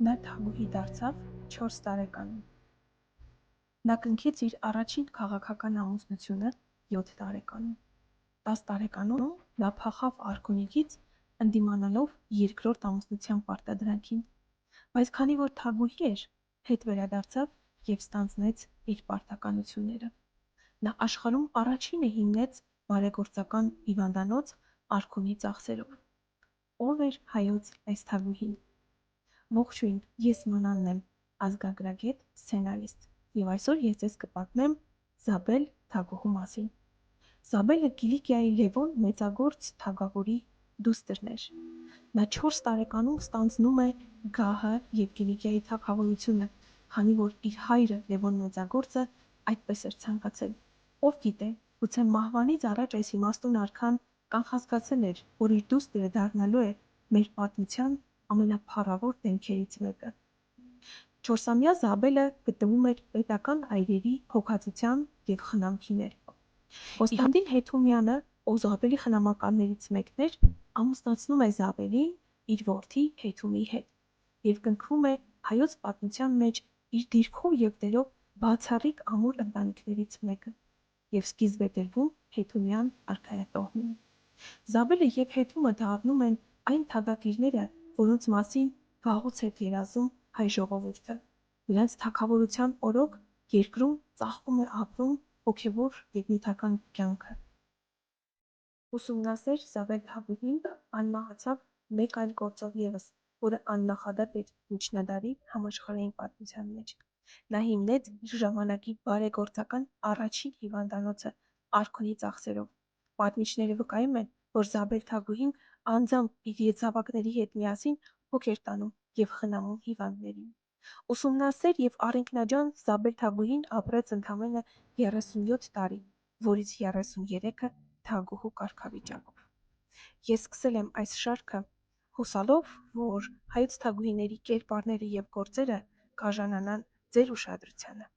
Նա թագուհի դարձավ 4 տարեկանում։ Նա կնքեց իր առաջին քաղաքական ամուսնությունը 7 տարեկանում։ 10 տարեկանում նա փախավ արքունիքից, ընդդիմանալով երկրորդ ամուսնության պարտադրանքին, բայց քանի որ թագուհի էր, հետ վերադարձավ և ստանձնեց իր պարտականությունները։ Նա աշխարհում առաջինը հիմնեց բարեգործական հիվանդանոց արքունի ծախսերով։ Ո՞վ էր հայոց այս թագուհին։ Ողջույն, ես Մանանն եմ, ազգագրագետ, սցենարիստ, և այսօր ես ձեզ կպատմեմ Զաբել թագուհու մասին։ Զաբելը Կիլիկիայի Լևոն մեծագործ թագավորի դուստրն էր։ Նա 4 տարեկանում ստանձնում է գահը և Կիլիկիայի թագավորությունը, քանի որ իր հայրը Լևոն մեծագործը այդպես էր ցանկացել։ Ով գիտե, գուցե մահվանից առաջ այս իմաստուն արքան կանխազգացել էր, որ իր դուստրը դառնալու է մեր պատմության ամենափառավոր դեմքերից մեկը։ 4-ամյա Զաբելը գտնվում էր պետական այրերի հոգածության և խնամքի ներքո։ Կոստանդին Հեթումյանը, ով Զաբելի խնամակալներից մեկն էր, ամուսնացնում է Զաբելին իր որդի Հեթումի հետ և կնքվում է հայոց պատմության մեջ իր դիրքով և դերով բացառիկ ամուր ընտանիքներից մեկը և սկիզբ է դրվում Հեթումյան արքայատոհմին։ Զաբելը և Հեթումը դառնում են այն թագակիրները, որոնց մասին վաղուց էր երազում հայ ժողովուրդը։ Նրանց թագավորության օրոք երկրում ծաղկում է ապրում հոգևոր և նյութական կյանքը։ Ուսումնասեր Զաբել թագուհին անմահացավ մեկ այլ գործով ևս, որը աննախադեպ էր միջնադարի համաշխարհային պատմության մեջ։ Նա հիմնեց իր ժամանակի բարեգործական առաջին հիվանդանոցը արքունի ծախսերով։ Պատմիչները վկայում են, որ Զաբել թագուհին անձամբ իր եզավակների հետ միասին հոգ էր տանում և խնամում հիվանդներին։ Ուսումնասեր և առինքնաջան Զաբել թագուհին ապրեց ընդամենը 37 տարի, որից 33-ը թագուհու կարգավիճակով։ Ես սկսել եմ այս շարքը հուսալով, որ հայոց թագուհիների կերպարները և գործերը կարժանանան ձեր ուշադրությանը։